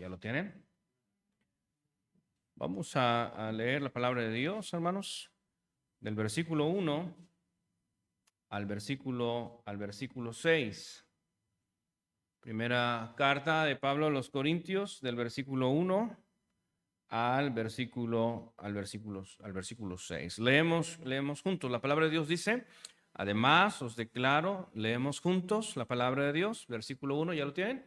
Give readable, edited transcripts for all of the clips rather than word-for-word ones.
¿Ya lo tienen? Vamos a leer la palabra de Dios, hermanos, del versículo 1 al versículo 6. Primera carta de Pablo a los Corintios, del versículo 1 al versículo 6. Leemos juntos. La palabra de Dios dice: además os declaro, leemos juntos la palabra de Dios, versículo 1, ¿ya lo tienen?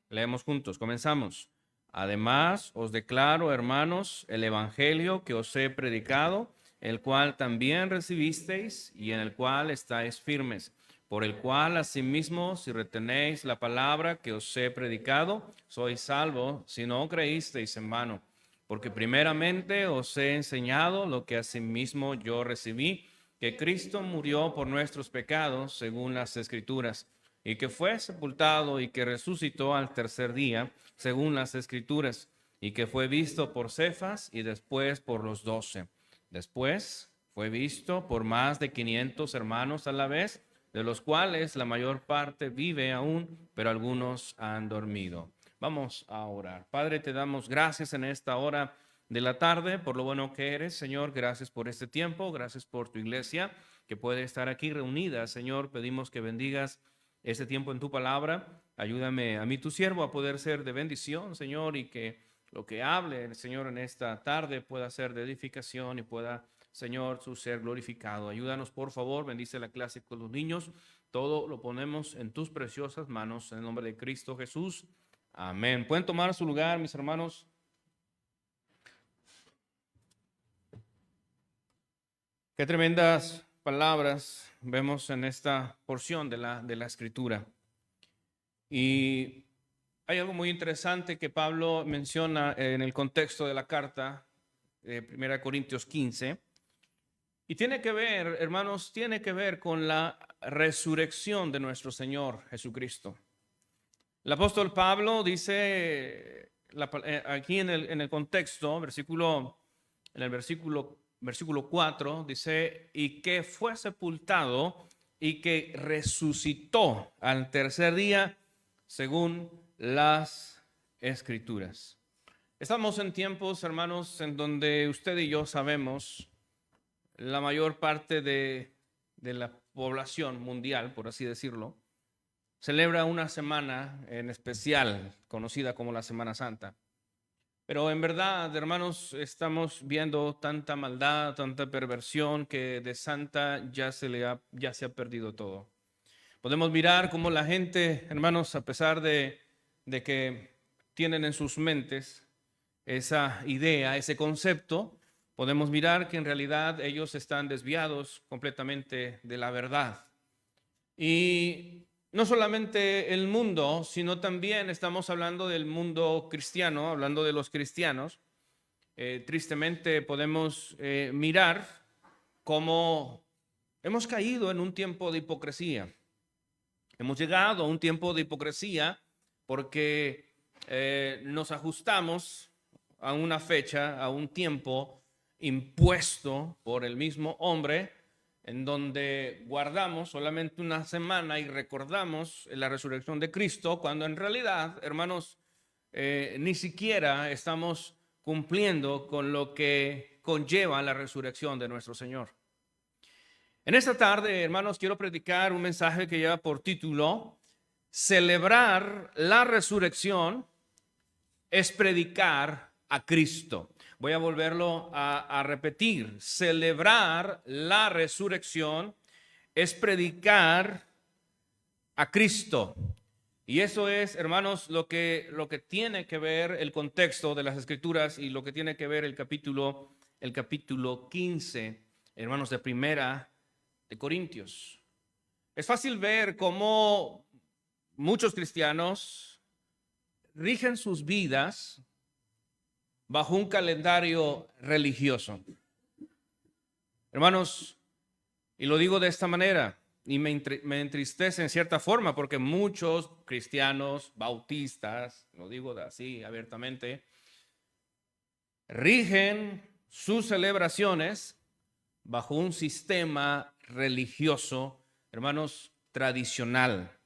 Leemos juntos, comenzamos. Además os declaro, hermanos, el evangelio que os he predicado, el cual también recibisteis y en el cual estáis firmes, por el cual asimismo, si retenéis la palabra que os he predicado, sois salvos, si no creísteis en vano. Porque primeramente os he enseñado lo que asimismo yo recibí, que Cristo murió por nuestros pecados, según las Escrituras, y que fue sepultado y que resucitó al tercer día, según las Escrituras, y que fue visto por Cefas y después por los 12. Después fue visto por más de 500 hermanos a la vez, de los cuales la mayor parte vive aún, pero algunos han dormido. Vamos a orar. Padre, te damos gracias en esta hora de la tarde por lo bueno que eres, Señor. Gracias por este tiempo, gracias por tu iglesia que puede estar aquí reunida, Señor. Pedimos que bendigas este tiempo en tu palabra. Ayúdame a mí, tu siervo, a poder ser de bendición, Señor, y que lo que hable, Señor, en esta tarde pueda ser de edificación y pueda, Señor, su ser glorificado. Ayúdanos, por favor, bendice la clase con los niños. Todo lo ponemos en tus preciosas manos, en el nombre de Cristo Jesús. Amén. ¿Pueden tomar su lugar, mis hermanos? Qué tremendas palabras vemos en esta porción de la Escritura. Y hay algo muy interesante que Pablo menciona en el contexto de la carta de 1 Corintios 15. Y tiene que ver, hermanos, tiene que ver con la resurrección de nuestro Señor Jesucristo. El apóstol Pablo dice aquí en el contexto, en el versículo 4, dice, y que fue sepultado y que resucitó al tercer día según las Escrituras. Estamos en tiempos, hermanos, en donde usted y yo sabemos la mayor parte de la población mundial, por así decirlo, celebra una semana en especial conocida como la Semana Santa. Pero en verdad, hermanos, estamos viendo tanta maldad, tanta perversión que de santa ya se ha perdido todo. Podemos mirar cómo la gente, hermanos, a pesar de que tienen en sus mentes esa idea, ese concepto, podemos mirar que en realidad ellos están desviados completamente de la verdad. Y no solamente el mundo, sino también estamos hablando del mundo cristiano, hablando de los cristianos. Tristemente podemos mirar cómo hemos caído en un tiempo de hipocresía. Hemos llegado a un tiempo de hipocresía porque nos ajustamos a una fecha, a un tiempo impuesto por el mismo hombre, en donde guardamos solamente una semana y recordamos la resurrección de Cristo, cuando en realidad, hermanos, ni siquiera estamos cumpliendo con lo que conlleva la resurrección de nuestro Señor. En esta tarde, hermanos, quiero predicar un mensaje que lleva por título: celebrar la resurrección es predicar a Cristo. Voy a volverlo a repetir. Celebrar la resurrección es predicar a Cristo. Y eso es, hermanos, lo que tiene que ver el contexto de las Escrituras y lo que tiene que ver el capítulo 15, hermanos, de Primera de Corintios. Es fácil ver cómo muchos cristianos rigen sus vidas bajo un calendario religioso. Hermanos, y lo digo de esta manera, y me entristece en cierta forma, porque muchos cristianos bautistas, lo digo así abiertamente, rigen sus celebraciones bajo un sistema religioso, hermanos, tradicional.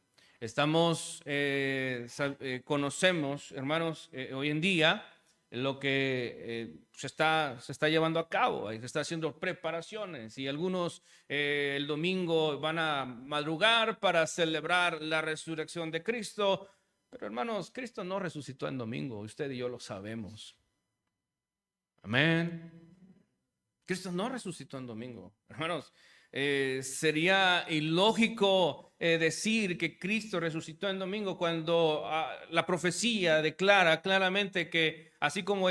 conocemos, hermanos, hoy en día lo que se está llevando a cabo, se está haciendo preparaciones y algunos el domingo van a madrugar para celebrar la resurrección de Cristo. Pero hermanos, Cristo no resucitó en domingo, usted y yo lo sabemos. Amén. Cristo no resucitó en domingo. Hermanos, sería ilógico decir que Cristo resucitó en domingo cuando la profecía declara claramente que así como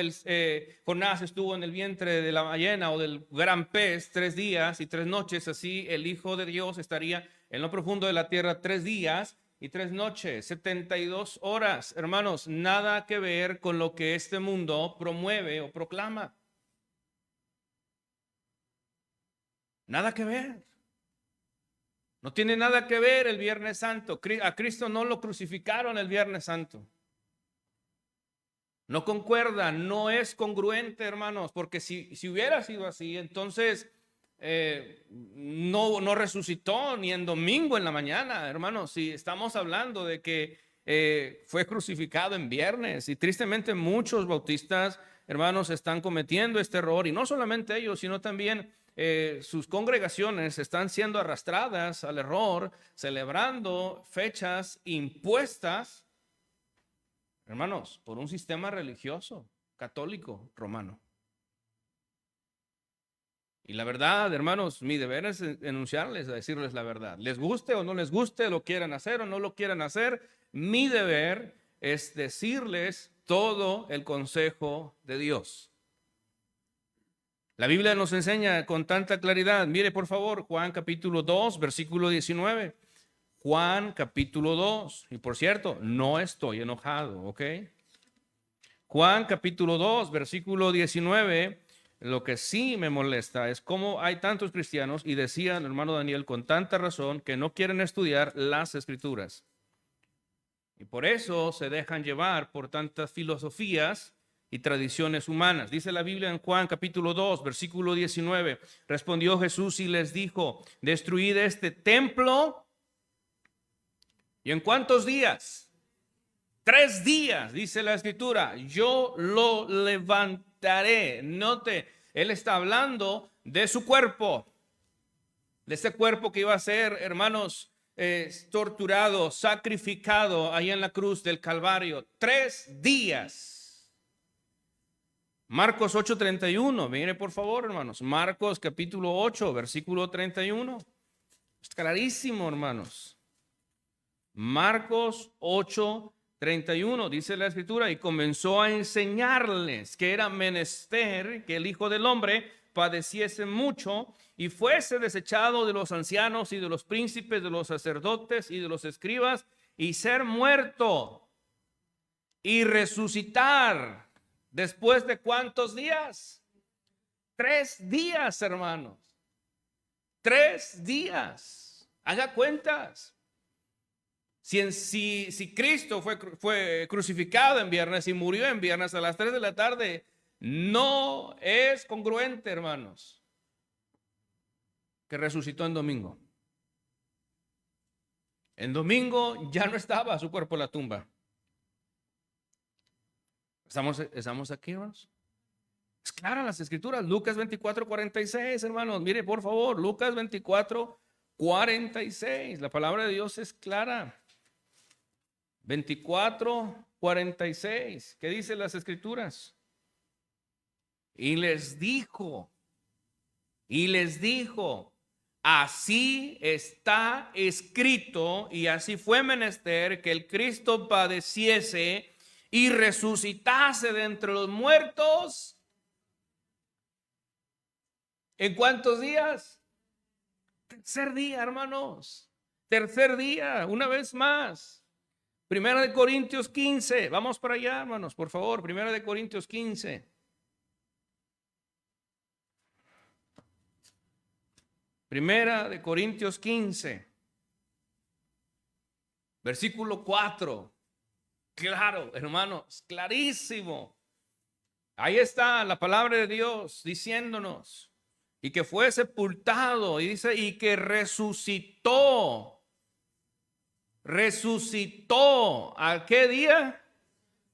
Jonás estuvo en el vientre de la ballena o del gran pez 3 días y 3 noches, así el Hijo de Dios estaría en lo profundo de la tierra 3 días y 3 noches, 72 horas. Hermanos, nada que ver con lo que este mundo promueve o proclama. Nada que ver. No tiene nada que ver el Viernes Santo. A Cristo no lo crucificaron el Viernes Santo. No concuerda, no es congruente, hermanos, porque si hubiera sido así, entonces no resucitó ni en domingo en la mañana, hermanos. Si estamos hablando de que fue crucificado en viernes, y tristemente muchos bautistas, hermanos, están cometiendo este error, y no solamente ellos, sino también sus congregaciones están siendo arrastradas al error, celebrando fechas impuestas, hermanos, por un sistema religioso católico romano. Y la verdad, hermanos, mi deber es enunciarles, decirles la verdad. Les guste o no les guste, lo quieran hacer o no lo quieran hacer, mi deber es decirles todo el consejo de Dios. La Biblia nos enseña con tanta claridad. Mire, por favor, Juan capítulo 2, versículo 19. Juan capítulo 2. Y por cierto, no estoy enojado, ¿ok? Juan capítulo 2, versículo 19. Lo que sí me molesta es cómo hay tantos cristianos, y decía el hermano Daniel con tanta razón, que no quieren estudiar las Escrituras. Y por eso se dejan llevar por tantas filosofías y tradiciones humanas. Dice la Biblia en Juan capítulo 2, versículo 19. Respondió Jesús y les dijo: destruid este templo. ¿Y en cuántos días? 3 días, dice la Escritura. Yo lo levantaré. Note, él está hablando de su cuerpo. De ese cuerpo que iba a ser, hermanos, torturado, sacrificado ahí en la cruz del Calvario. 3 días. Marcos 8:31, mire por favor, hermanos. Marcos capítulo 8, versículo 31. Es clarísimo, hermanos. Marcos 8:31, dice la Escritura, y comenzó a enseñarles que era menester que el Hijo del Hombre padeciese mucho y fuese desechado de los ancianos y de los príncipes, de los sacerdotes y de los escribas, y ser muerto y resucitar. ¿Después de cuántos días? 3 días, hermanos. 3 días. Haga cuentas. Si Cristo fue crucificado en viernes y murió en viernes a las 3 de la tarde, no es congruente, hermanos, que resucitó en domingo. En domingo ya no estaba su cuerpo en la tumba. ¿Estamos aquí, hermanos? Es clara las Escrituras. Lucas 24:46, hermanos. Mire, por favor, Lucas 24:46. La palabra de Dios es clara. 24:46. ¿Qué dicen las Escrituras? Y les dijo, así está escrito, y así fue menester que el Cristo padeciese y resucitase de entre los muertos. ¿En cuántos días? 3er día, hermanos. 3er día, una vez más. 1 Corintios 15. Vamos para allá, hermanos, por favor. 1 Corintios 15. 1 Corintios 15. Versículo 4. Claro, hermanos, clarísimo. Ahí está la palabra de Dios diciéndonos, y que fue sepultado, y dice, y que resucitó resucitó. ¿A qué día?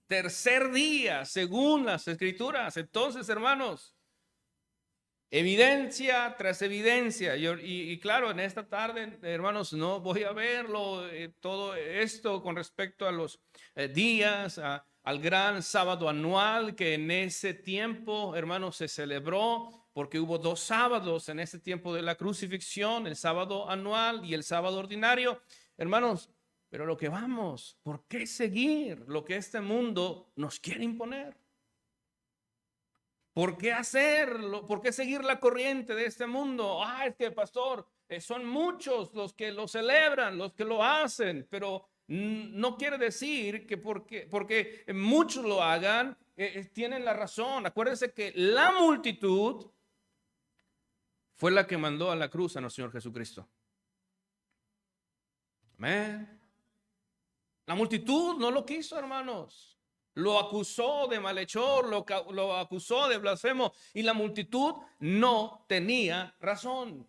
Tercer día, según las Escrituras. Entonces, hermanos, evidencia tras evidencia. Y claro, en esta tarde, hermanos, no voy a verlo, todo esto con respecto a los días, al gran sábado anual que en ese tiempo, hermanos, se celebró, porque hubo 2 sábados en ese tiempo de la crucifixión, el sábado anual y el sábado ordinario. Hermanos, pero lo que vamos, ¿por qué seguir lo que este mundo nos quiere imponer? ¿Por qué hacerlo? ¿Por qué seguir la corriente de este mundo? Es que, pastor, son muchos los que lo celebran, los que lo hacen, pero no quiere decir que porque muchos lo hagan, tienen la razón. Acuérdense que la multitud fue la que mandó a la cruz a nuestro Señor Jesucristo. Amén. La multitud no lo quiso, hermanos. Lo acusó de malhechor, lo acusó de blasfemo, y la multitud no tenía razón.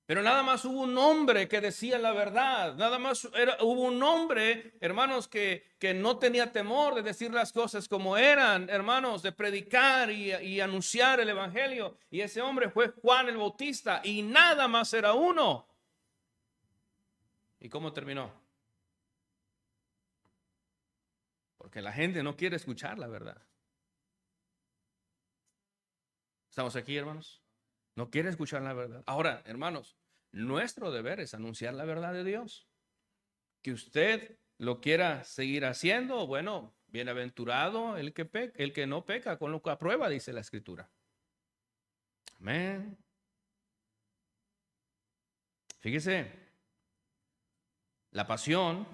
Pero nada más hubo un hombre que decía la verdad. Nada más hubo un hombre, hermanos, que no tenía temor de decir las cosas como eran, hermanos, de predicar y anunciar el evangelio. Y ese hombre fue Juan el Bautista, y nada más era uno. ¿Y cómo terminó? Porque la gente no quiere escuchar la verdad. ¿Estamos aquí, hermanos? No quiere escuchar la verdad. Ahora, hermanos, nuestro deber es anunciar la verdad de Dios. Que usted lo quiera seguir haciendo, bueno, bienaventurado el que no peca con lo que aprueba, dice la Escritura. Amén. Fíjese, la pasión,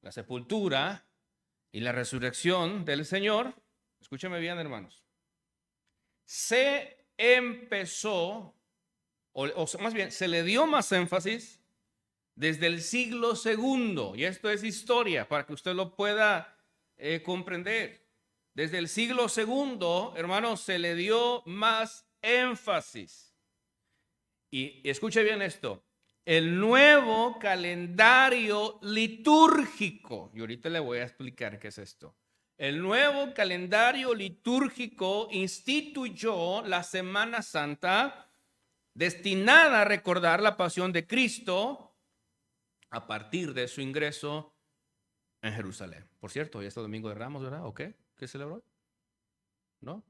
la sepultura y la resurrección del Señor, escúcheme bien, hermanos, se empezó, o más bien, se le dio más énfasis desde el siglo II, y esto es historia para que usted lo pueda comprender. Desde el siglo II, hermanos, se le dio más énfasis. Y escuche bien esto, el nuevo calendario litúrgico, y ahorita le voy a explicar qué es esto. El nuevo calendario litúrgico instituyó la Semana Santa destinada a recordar la pasión de Cristo a partir de su ingreso en Jerusalén. Por cierto, hoy es el Domingo de Ramos, ¿verdad? ¿O qué? ¿Qué celebró? ¿No?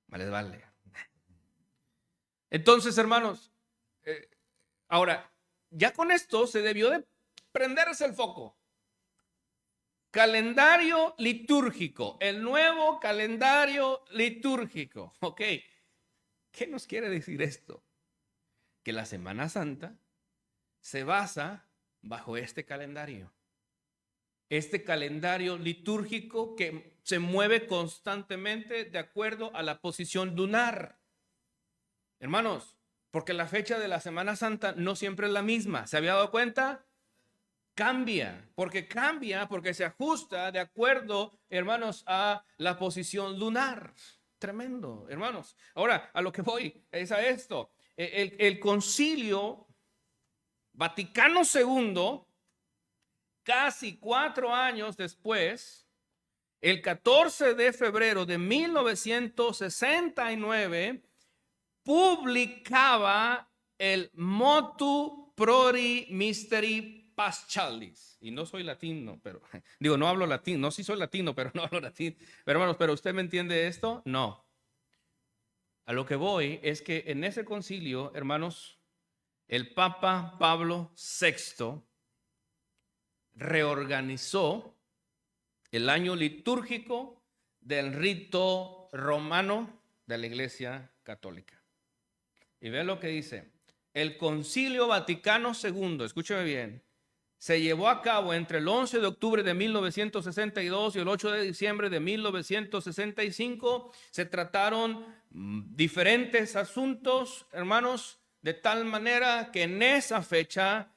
Vale. Entonces, hermanos, ahora, ya con esto se debió de prenderse el foco. Calendario litúrgico, el nuevo calendario litúrgico. Ok, ¿qué nos quiere decir esto? Que la Semana Santa se basa bajo este calendario. Este calendario litúrgico que se mueve constantemente de acuerdo a la posición lunar. Hermanos, porque la fecha de la Semana Santa no siempre es la misma. ¿Se había dado cuenta? Cambia porque se ajusta de acuerdo, hermanos, a la posición lunar. Tremendo, hermanos. Ahora, a lo que voy es a esto. El Concilio Vaticano II, casi 4 años después, el 14 de febrero de 1969, publicaba el Motu Proprii Mysteri Paschalis. Y no soy latino, pero digo, no hablo latino. No, sí soy latino, pero no hablo latino. Pero hermanos, ¿pero usted me entiende esto? No. A lo que voy es que en ese concilio, hermanos, el Papa Pablo VI reorganizó el año litúrgico del rito romano de la Iglesia Católica. Y ve lo que dice. El Concilio Vaticano II, escúcheme bien, se llevó a cabo entre el 11 de octubre de 1962 y el 8 de diciembre de 1965. Se trataron diferentes asuntos, hermanos, de tal manera que en esa fecha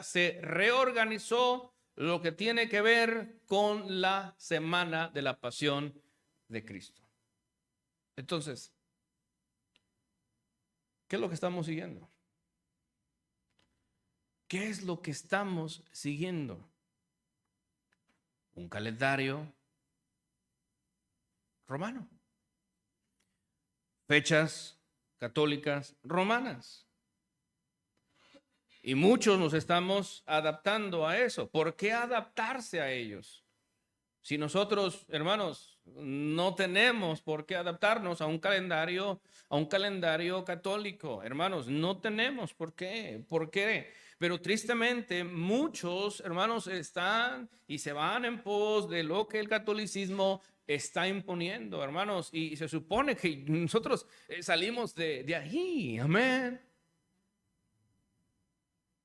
se reorganizó lo que tiene que ver con la Semana de la Pasión de Cristo. Entonces, ¿qué es lo que estamos siguiendo? ¿qué es lo que estamos siguiendo? Un calendario romano. Fechas católicas romanas. Y muchos nos estamos adaptando a eso. ¿Por qué adaptarse a ellos? Si nosotros, hermanos, no tenemos por qué adaptarnos a un calendario católico, hermanos, no tenemos por qué. ¿Por qué? Pero tristemente muchos, hermanos, están y se van en pos de lo que el catolicismo está imponiendo, hermanos, y se supone que nosotros salimos de ahí, amén.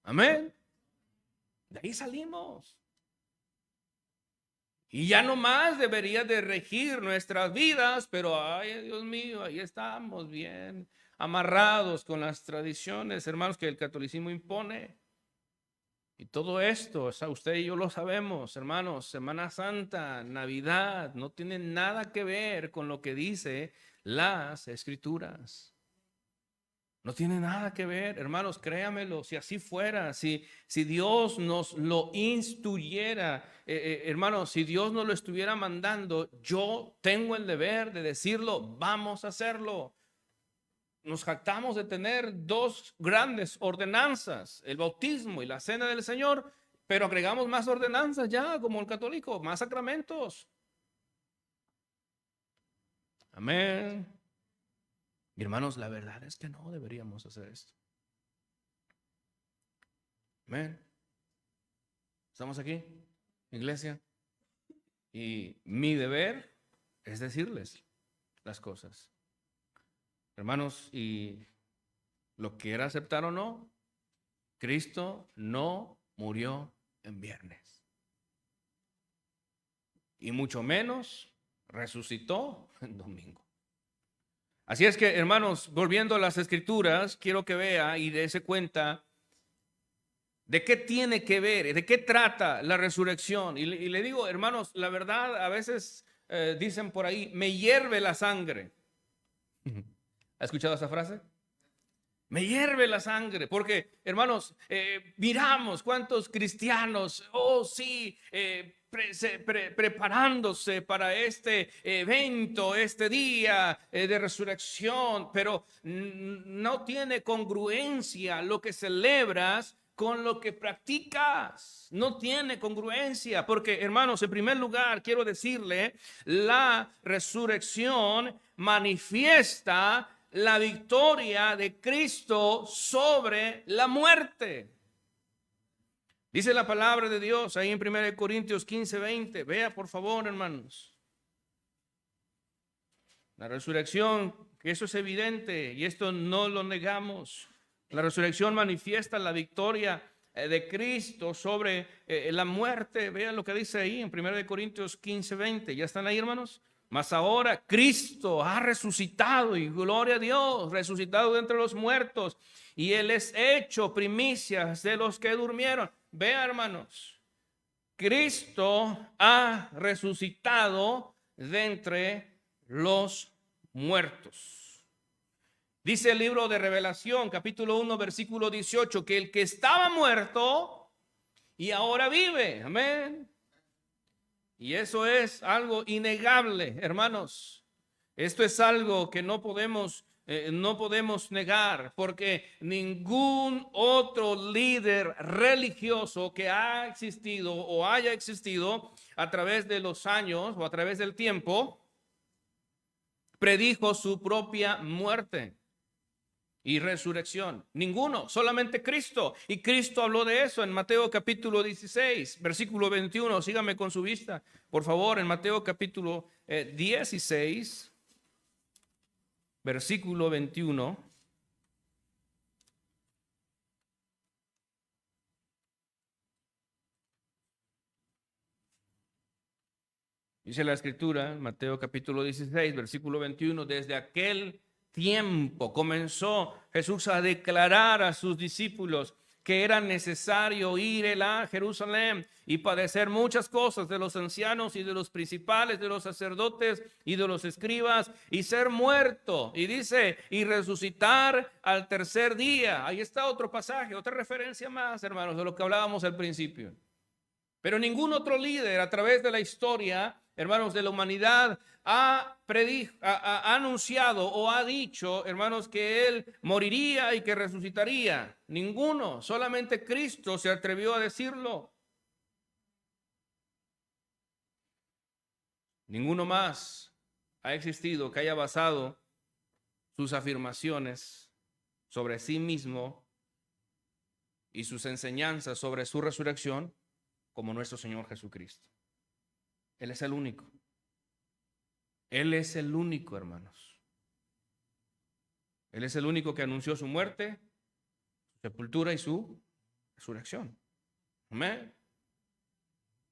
Amén. De ahí salimos. Y ya no más debería de regir nuestras vidas, pero ay, Dios mío, ahí estamos bien amarrados con las tradiciones, hermanos, que el catolicismo impone. Y todo esto, o sea, usted y yo lo sabemos, hermanos, Semana Santa, Navidad, no tiene nada que ver con lo que dice las Escrituras. No tiene nada que ver, hermanos, créamelo, si así fuera, si Dios nos lo instruyera, hermanos, si Dios nos lo estuviera mandando, yo tengo el deber de decirlo, vamos a hacerlo. Nos jactamos de tener dos grandes ordenanzas, el bautismo y la cena del Señor, pero agregamos más ordenanzas ya, como el católico, más sacramentos. Amén. Y hermanos, la verdad es que no deberíamos hacer esto. Amén. Estamos aquí, iglesia, y mi deber es decirles las cosas. Hermanos, y lo quiera aceptar o no, Cristo no murió en viernes. Y mucho menos resucitó en domingo. Así es que, hermanos, volviendo a las Escrituras, quiero que vea y dése cuenta de qué tiene que ver, de qué trata la resurrección. Y le digo, hermanos, la verdad, a veces dicen por ahí, me hierve la sangre. ¿Ha escuchado esa frase? Me hierve la sangre, porque, hermanos, miramos cuántos cristianos, oh sí, preparándose para este evento, este día de resurrección, pero no tiene congruencia lo que celebras con lo que practicas. No tiene congruencia, porque, hermanos, en primer lugar, quiero decirle, la resurrección manifiesta la victoria de Cristo sobre la muerte. Dice la palabra de Dios ahí en 1 Corintios 15:20. Vea por favor, hermanos. La resurrección, que eso es evidente y esto no lo negamos. La resurrección manifiesta la victoria de Cristo sobre la muerte. Vean lo que dice ahí en 1 Corintios 15:20. ¿Ya están ahí, hermanos? Mas ahora Cristo ha resucitado y gloria a Dios, resucitado de entre los muertos, y Él es hecho primicias de los que durmieron. Vean, hermanos, Cristo ha resucitado de entre los muertos. Dice el libro de Revelación, capítulo 1, versículo 18, que el que estaba muerto y ahora vive. Amén. Y eso es algo innegable, hermanos. Esto es algo que no podemos negar, porque ningún otro líder religioso que ha existido o haya existido a través de los años o a través del tiempo predijo su propia muerte y resurrección. Ninguno, solamente Cristo. Y Cristo habló de eso en Mateo capítulo 16, versículo 21. Sígame con su vista, por favor, en Mateo capítulo 16, versículo 21. Dice la Escritura, Mateo capítulo 16, versículo 21, desde aquel tiempo comenzó Jesús a declarar a sus discípulos que era necesario ir él a Jerusalén y padecer muchas cosas de los ancianos y de los principales, de los sacerdotes y de los escribas, y ser muerto. Y dice, y resucitar al tercer día. Ahí está otro pasaje, otra referencia más, hermanos, de lo que hablábamos al principio. Pero ningún otro líder a través de la historia, hermanos, de la humanidad ha anunciado o ha dicho, hermanos, que él moriría y que resucitaría. Ninguno, solamente Cristo se atrevió a decirlo. Ninguno más ha existido que haya basado sus afirmaciones sobre sí mismo y sus enseñanzas sobre su resurrección como nuestro Señor Jesucristo. Él es el único. Él es el único, hermanos. Él es el único que anunció su muerte, su sepultura y su resurrección. Amén.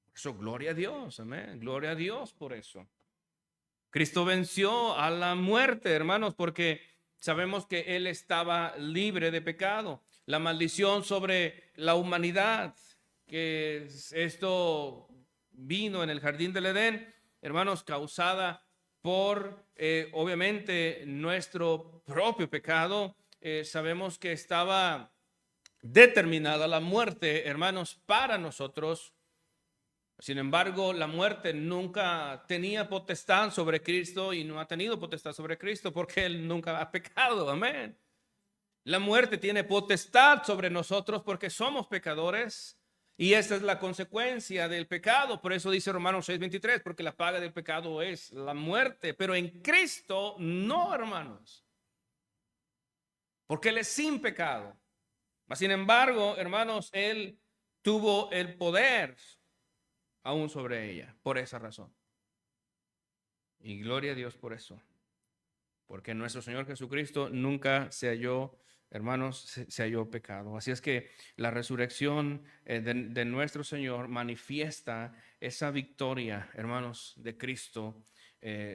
Por eso, gloria a Dios. Amén. Gloria a Dios por eso. Cristo venció a la muerte, hermanos, porque sabemos que Él estaba libre de pecado. La maldición sobre la humanidad, que esto vino en el jardín del Edén, hermanos, causada por obviamente nuestro propio pecado. Sabemos que estaba determinada la muerte, hermanos, para nosotros. Sin embargo, la muerte nunca tenía potestad sobre Cristo y no ha tenido potestad sobre Cristo porque Él nunca ha pecado. Amén. La muerte tiene potestad sobre nosotros porque somos pecadores. Y esta es la consecuencia del pecado. Por eso dice Romanos 6:23, porque la paga del pecado es la muerte. Pero en Cristo no, hermanos. Porque Él es sin pecado. Mas, sin embargo, hermanos, Él tuvo el poder aún sobre ella. Por esa razón. Y gloria a Dios por eso. Porque nuestro Señor Jesucristo nunca se halló, hermanos, se halló pecado. Así es que la resurrección de nuestro Señor manifiesta esa victoria, hermanos, de Cristo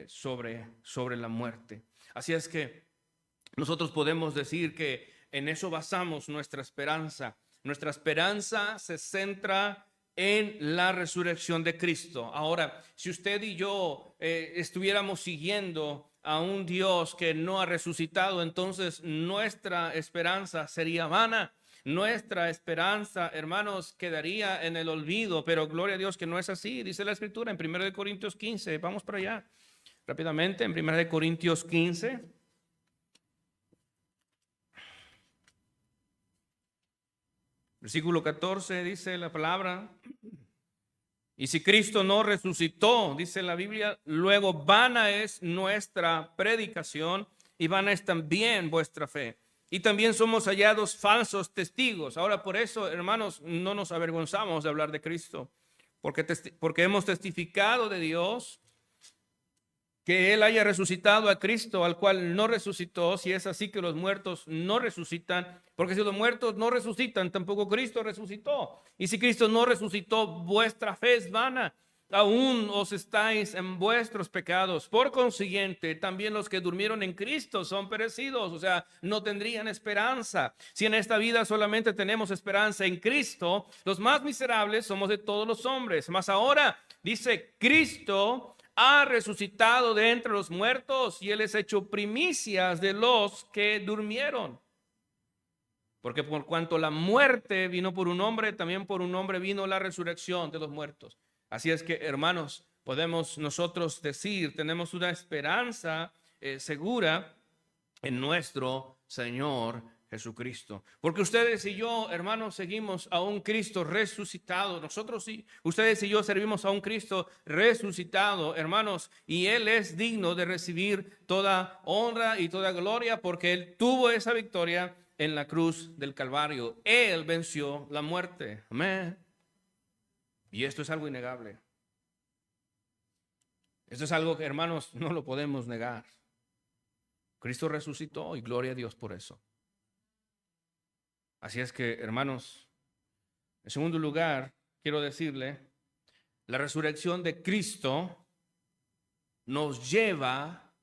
sobre la muerte. Así es que nosotros podemos decir que en eso basamos nuestra esperanza. Nuestra esperanza se centra en la resurrección de Cristo. Ahora, si usted y yo estuviéramos siguiendo a un Dios que no ha resucitado, entonces nuestra esperanza sería vana. Nuestra esperanza, hermanos, quedaría en el olvido, pero gloria a Dios que no es así. Dice la Escritura en 1 Corintios 15. Vamos para allá rápidamente, en 1 Corintios 15. Versículo 14 dice la palabra. Y si Cristo no resucitó, dice la Biblia, luego vana es nuestra predicación y vana es también vuestra fe. Y también somos hallados falsos testigos. Ahora, por eso, hermanos, no nos avergonzamos de hablar de Cristo, porque hemos testificado de Dios que Él haya resucitado a Cristo, al cual no resucitó, si es así que los muertos no resucitan, porque si los muertos no resucitan, tampoco Cristo resucitó. Y si Cristo no resucitó, vuestra fe es vana, aún os estáis en vuestros pecados. Por consiguiente, también los que durmieron en Cristo son perecidos, o sea, no tendrían esperanza. Si en esta vida solamente tenemos esperanza en Cristo, los más miserables somos de todos los hombres. Mas ahora, dice, Cristo ha resucitado de entre los muertos y Él es hecho primicias de los que durmieron. Porque por cuanto la muerte vino por un hombre, también por un hombre vino la resurrección de los muertos. Así es que, hermanos, podemos nosotros decir, tenemos una esperanza segura en nuestro Señor Jesucristo. Porque ustedes y yo, hermanos, seguimos a un Cristo resucitado. Nosotros sí, ustedes y yo servimos a un Cristo resucitado, hermanos, y Él es digno de recibir toda honra y toda gloria porque Él tuvo esa victoria en la cruz del Calvario. Él venció la muerte. Amén. Y esto es algo innegable. Esto es algo que, hermanos, no lo podemos negar. Cristo resucitó y gloria a Dios por eso. Así es que, hermanos, en segundo lugar, quiero decirle, la resurrección de Cristo nos lleva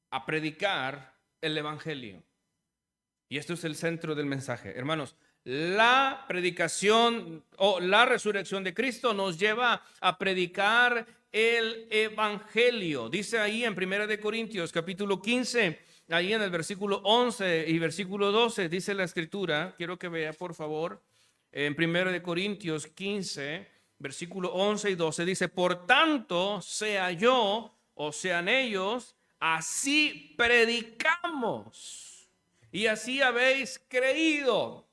a predicar el Evangelio. Y esto es el centro del mensaje. Hermanos, la predicación o la resurrección de Cristo nos lleva a predicar el evangelio. Dice ahí en 1 de Corintios capítulo 15, ahí en el versículo 11 y versículo 12, dice la escritura, quiero que vea por favor, en 1 de Corintios 15, versículo 11 y 12, dice: por tanto, sea yo o sean ellos, así predicamos y así habéis creído.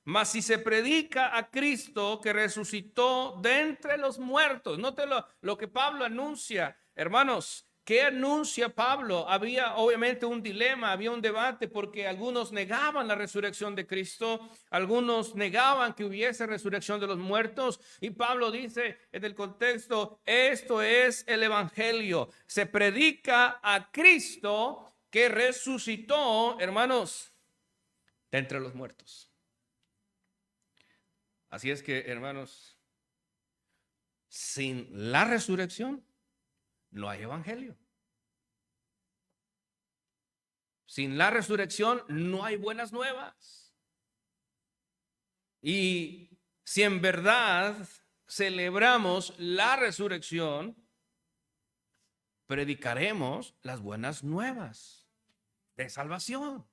Mas si se predica a Cristo que resucitó de entre los muertos, note lo que Pablo anuncia, hermanos. ¿Qué anuncia Pablo? Había obviamente un dilema, había un debate, porque algunos negaban la resurrección de Cristo, algunos negaban que hubiese resurrección de los muertos, y Pablo dice en el contexto: esto es el evangelio, se predica a Cristo que resucitó, hermanos, de entre los muertos. Así es que, hermanos, sin la resurrección no hay evangelio. Sin la resurrección no hay buenas nuevas. Y si en verdad celebramos la resurrección, predicaremos las buenas nuevas de salvación.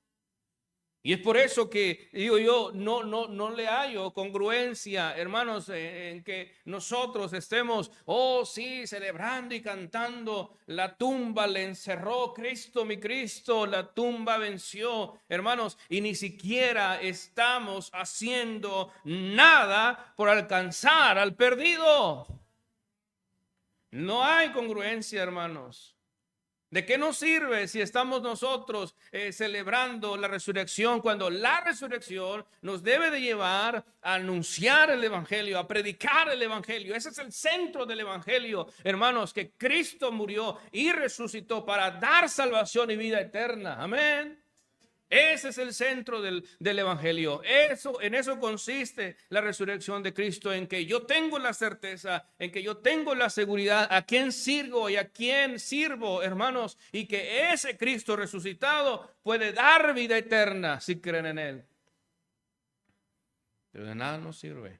Y es por eso que digo yo, no le hallo congruencia, hermanos, en que nosotros estemos, oh sí, celebrando y cantando: la tumba le encerró Cristo, mi Cristo, la tumba venció, hermanos, y ni siquiera estamos haciendo nada por alcanzar al perdido. No hay congruencia, hermanos. ¿De qué nos sirve si estamos nosotros celebrando la resurrección, cuando la resurrección nos debe de llevar a anunciar el evangelio, a predicar el evangelio? Ese es el centro del evangelio, hermanos, que Cristo murió y resucitó para dar salvación y vida eterna. Amén. Ese es el centro del evangelio. En eso consiste la resurrección de Cristo, en que yo tengo la certeza, en que yo tengo la seguridad a quién sirvo y a quién sirvo, hermanos, y que ese Cristo resucitado puede dar vida eterna si creen en él. Pero de nada nos sirve.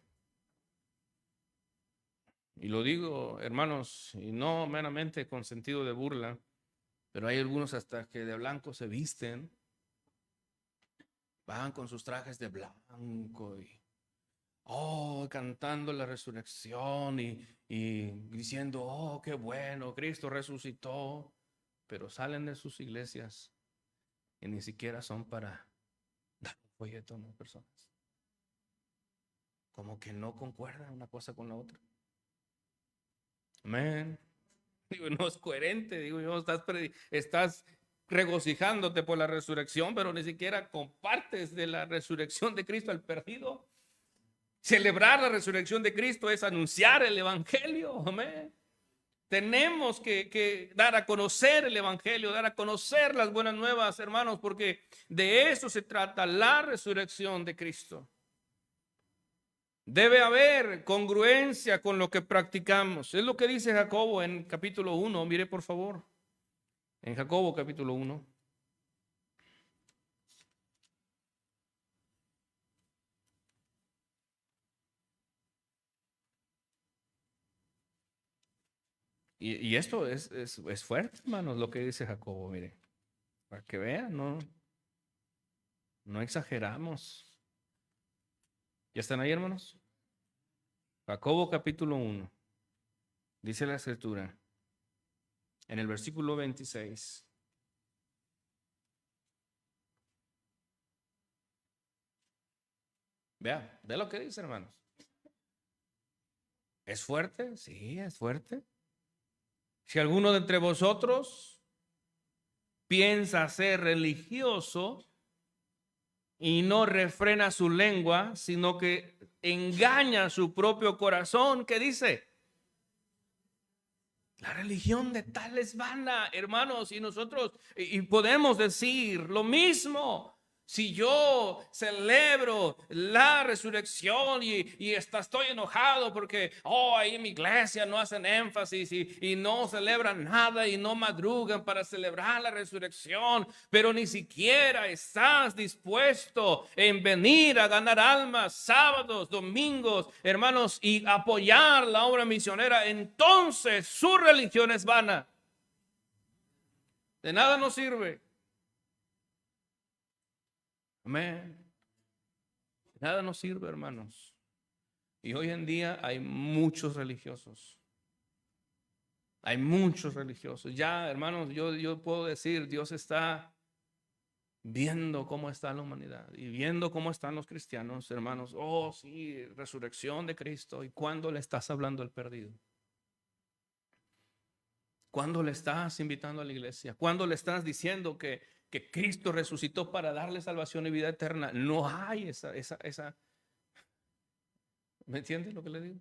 Y lo digo, hermanos, y no meramente con sentido de burla, pero hay algunos hasta que de blanco se visten, van con sus trajes de blanco y cantando la resurrección y diciendo: oh, qué bueno, Cristo resucitó. Pero salen de sus iglesias y ni siquiera son para dar un folleto a las personas. Como que no concuerda una cosa con la otra. Amén. Digo, no es coherente. Digo yo, estás regocijándote por la resurrección, pero ni siquiera compartes de la resurrección de Cristo al perdido. Celebrar la resurrección de Cristo es anunciar el evangelio. Amén. Tenemos que dar a conocer el evangelio, dar a conocer las buenas nuevas, hermanos, porque de eso se trata la resurrección de Cristo. Debe haber congruencia con lo que practicamos. Es lo que dice Jacobo en capítulo 1. Mire por favor. En Jacobo capítulo 1. Y esto es fuerte, hermanos, lo que dice Jacobo. Mire, para que vean, no exageramos. ¿Ya están ahí, hermanos? Jacobo capítulo 1. Dice la escritura en el versículo 26. Vea, ve lo que dice, hermanos. ¿Es fuerte? Sí, es fuerte. Si alguno de entre vosotros piensa ser religioso y no refrena su lengua, sino que engaña su propio corazón, ¿qué dice? La religión de tal es vana, hermanos, y nosotros y podemos decir lo mismo. Si yo celebro la resurrección y estoy enojado porque ahí en mi iglesia no hacen énfasis y no celebran nada y no madrugan para celebrar la resurrección, pero ni siquiera estás dispuesto en venir a ganar almas sábados, domingos, hermanos, y apoyar la obra misionera, entonces su religión es vana. De nada nos sirve. Amén. Nada nos sirve, hermanos. Y hoy en día hay muchos religiosos. Hay muchos religiosos. Ya, hermanos, yo puedo decir, Dios está viendo cómo está la humanidad y viendo cómo están los cristianos, hermanos. Oh, sí, resurrección de Cristo. ¿Y cuándo le estás hablando al perdido? ¿Cuándo le estás invitando a la iglesia? ¿Cuándo le estás diciendo que Cristo resucitó para darle salvación y vida eterna? No hay esa. ¿Me entiendes lo que le digo?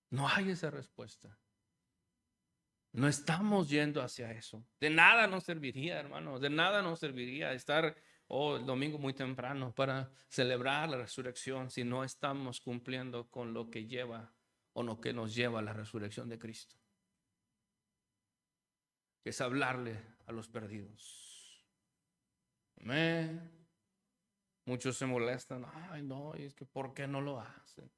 No hay esa respuesta. No estamos yendo hacia eso. De nada nos serviría, hermanos. De nada nos serviría estar el domingo muy temprano para celebrar la resurrección si no estamos cumpliendo con lo que lleva o lo que nos lleva a la resurrección de Cristo. Que es hablarle a los perdidos. Amén. Muchos se molestan. Ay, no, es que ¿por qué no lo hacen?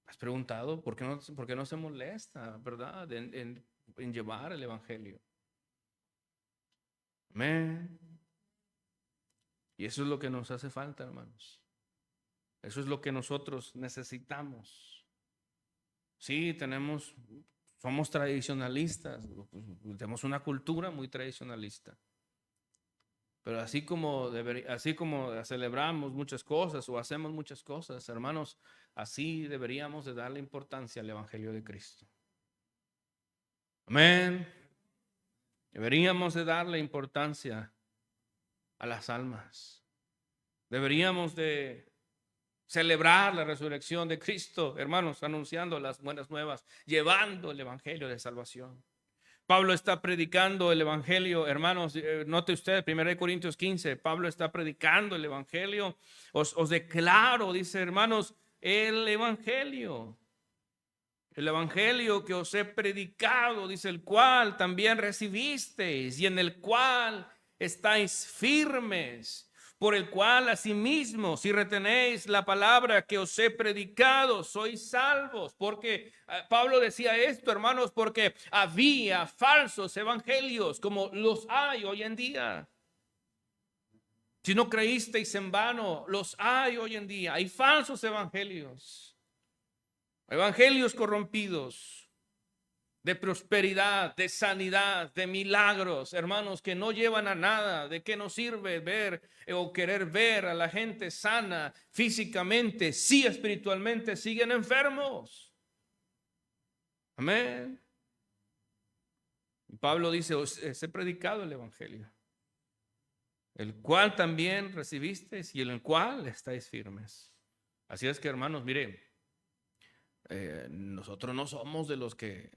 ¿Has preguntado por qué no se molesta, verdad, en llevar el evangelio? Amén. Y eso es lo que nos hace falta, hermanos. Eso es lo que nosotros necesitamos. Sí, somos tradicionalistas, tenemos una cultura muy tradicionalista. Pero así como celebramos muchas cosas o hacemos muchas cosas, hermanos, así deberíamos de darle importancia al evangelio de Cristo. Amén. Deberíamos de darle importancia a las almas. Deberíamos de celebrar la resurrección de Cristo, hermanos, anunciando las buenas nuevas, llevando el evangelio de salvación. Pablo está predicando el evangelio, hermanos, note usted, 1 Corintios 15, Pablo está predicando el evangelio. Os declaro, dice, hermanos, el evangelio que os he predicado, dice, el cual también recibisteis y en el cual estáis firmes, por el cual asimismo, si retenéis la palabra que os he predicado, sois salvos. Porque Pablo decía esto, hermanos, porque había falsos evangelios como los hay hoy en día. Si no creísteis en vano, los hay hoy en día. Hay falsos evangelios. Evangelios corrompidos, de prosperidad, de sanidad, de milagros, hermanos, que no llevan a nada. ¿De qué nos sirve ver o querer ver a la gente sana físicamente si espiritualmente siguen enfermos? Amén. Pablo dice, os he predicado el evangelio, el cual también recibisteis y en el cual estáis firmes. Así es que, hermanos, mire, nosotros no somos de los que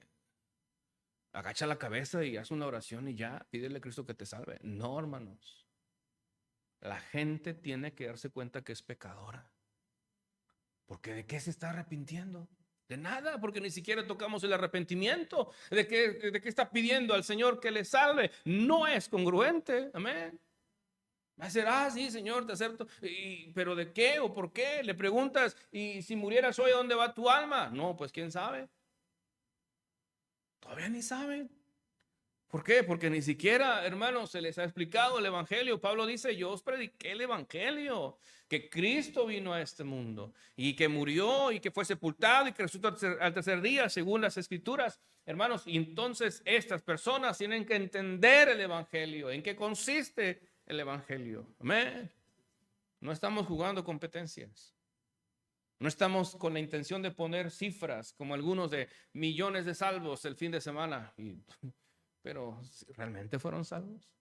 agacha la cabeza y haz una oración y ya, pídele a Cristo que te salve. No, hermanos. La gente tiene que darse cuenta que es pecadora. Porque ¿de qué se está arrepintiendo? De nada, porque ni siquiera tocamos el arrepentimiento. ¿De qué está pidiendo al Señor que le salve? No es congruente. Amén. Va a ser, sí, Señor, te acepto. ¿Pero de qué o por qué? Le preguntas, y si murieras hoy, ¿a dónde va tu alma? No, pues quién sabe. Todavía ni saben. ¿Por qué? Porque ni siquiera, hermanos, se les ha explicado el evangelio. Pablo dice, yo os prediqué el evangelio, que Cristo vino a este mundo y que murió y que fue sepultado y que resucitó al tercer día, según las escrituras. Hermanos, y entonces estas personas tienen que entender el evangelio, en qué consiste el evangelio. Amén. No estamos jugando competencias. No estamos con la intención de poner cifras como algunos de millones de salvos el fin de semana. Pero ¿realmente fueron salvos?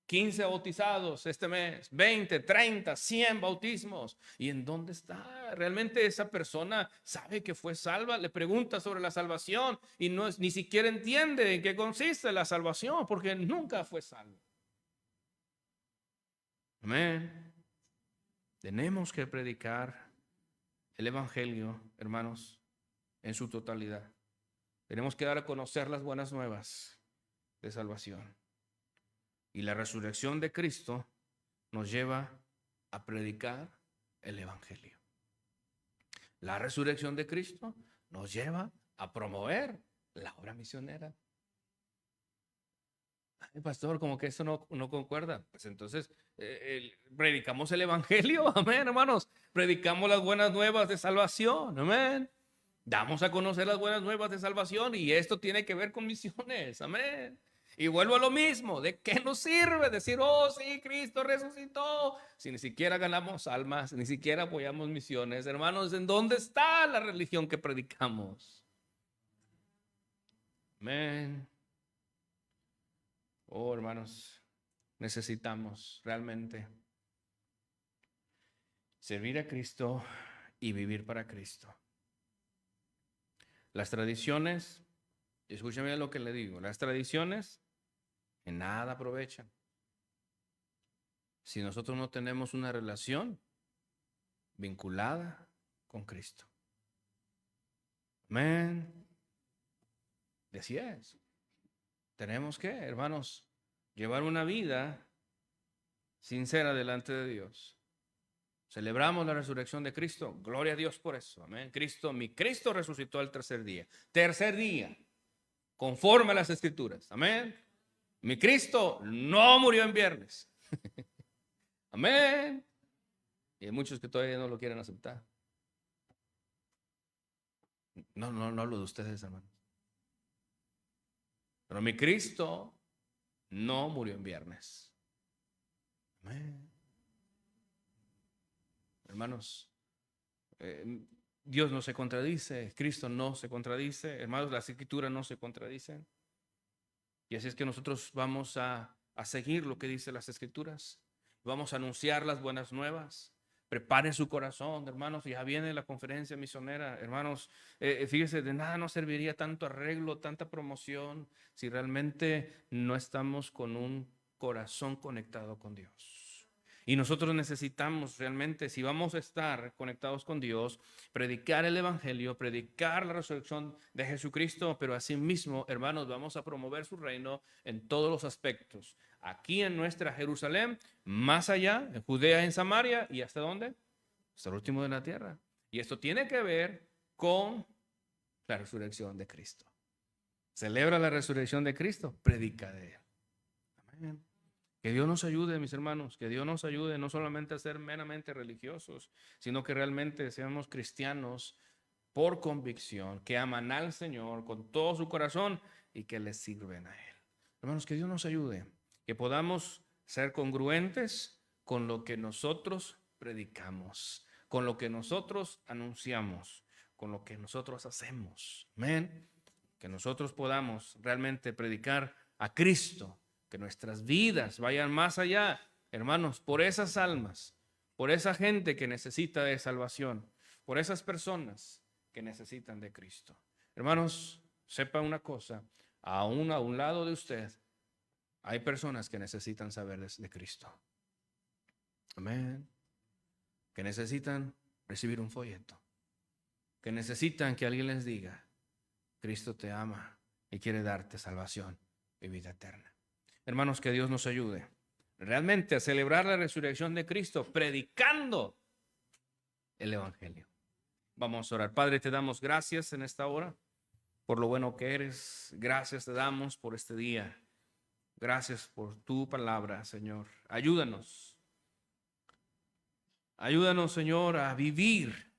15 bautizados este mes, 20, 30, 100 bautismos. ¿Y en dónde está? ¿Realmente esa persona sabe que fue salva? Le pregunta sobre la salvación y ni siquiera entiende en qué consiste la salvación porque nunca fue salvo. Amén. Tenemos que predicar el evangelio, hermanos, en su totalidad. Tenemos que dar a conocer las buenas nuevas de salvación. Y la resurrección de Cristo nos lleva a predicar el evangelio. La resurrección de Cristo nos lleva a promover la obra misionera. Ay, pastor, como que eso no concuerda. Pues entonces predicamos el evangelio, amén, hermanos. Predicamos las buenas nuevas de salvación, amén. Damos a conocer las buenas nuevas de salvación y esto tiene que ver con misiones, amén. Y vuelvo a lo mismo, ¿de qué nos sirve decir, oh sí, Cristo resucitó? Si ni siquiera ganamos almas, ni siquiera apoyamos misiones, hermanos, ¿en dónde está la religión que predicamos? Amén. Oh, hermanos, necesitamos realmente servir a Cristo y vivir para Cristo. Las tradiciones, escúchame lo que le digo, las tradiciones en nada aprovechan si nosotros no tenemos una relación vinculada con Cristo. Amén. Así es. Tenemos que, hermanos, llevar una vida sincera delante de Dios. Celebramos la resurrección de Cristo. Gloria a Dios por eso. Amén. Mi Cristo resucitó al tercer día. Tercer día, conforme a las Escrituras. Amén. Mi Cristo no murió en viernes. Amén. Y hay muchos que todavía no lo quieren aceptar. No hablo de ustedes, hermanos. Pero mi Cristo no murió en viernes. Amén. Hermanos, Dios no se contradice, Cristo no se contradice, hermanos, las Escrituras no se contradicen. Y así es que nosotros vamos a seguir lo que dice las Escrituras. Vamos a anunciar las buenas nuevas. Prepare su corazón, hermanos, ya viene la conferencia misionera, hermanos. Fíjese, de nada nos serviría tanto arreglo, tanta promoción, si realmente no estamos con un corazón conectado con Dios. Y nosotros necesitamos realmente, si vamos a estar conectados con Dios, predicar el evangelio, predicar la resurrección de Jesucristo, pero asimismo, hermanos, vamos a promover su reino en todos los aspectos. Aquí en nuestra Jerusalén, más allá, en Judea, en Samaria, ¿y hasta dónde? Hasta el último de la tierra. Y esto tiene que ver con la resurrección de Cristo. Celebra la resurrección de Cristo, predica de él. Amén. Que Dios nos ayude, mis hermanos, que Dios nos ayude no solamente a ser meramente religiosos, sino que realmente seamos cristianos por convicción, que aman al Señor con todo su corazón y que le sirven a Él. Hermanos, que Dios nos ayude, que podamos ser congruentes con lo que nosotros predicamos, con lo que nosotros anunciamos, con lo que nosotros hacemos. Amén. Que nosotros podamos realmente predicar a Cristo. Que nuestras vidas vayan más allá, hermanos, por esas almas, por esa gente que necesita de salvación, por esas personas que necesitan de Cristo. Hermanos, sepa una cosa, aún a un lado de usted hay personas que necesitan saber de Cristo. Amén. Que necesitan recibir un folleto. Que necesitan que alguien les diga, Cristo te ama y quiere darte salvación y vida eterna. Hermanos, que Dios nos ayude realmente a celebrar la resurrección de Cristo, predicando el evangelio. Vamos a orar. Padre, te damos gracias en esta hora por lo bueno que eres. Gracias te damos por este día. Gracias por tu palabra, Señor. Ayúdanos. Ayúdanos, Señor, a vivir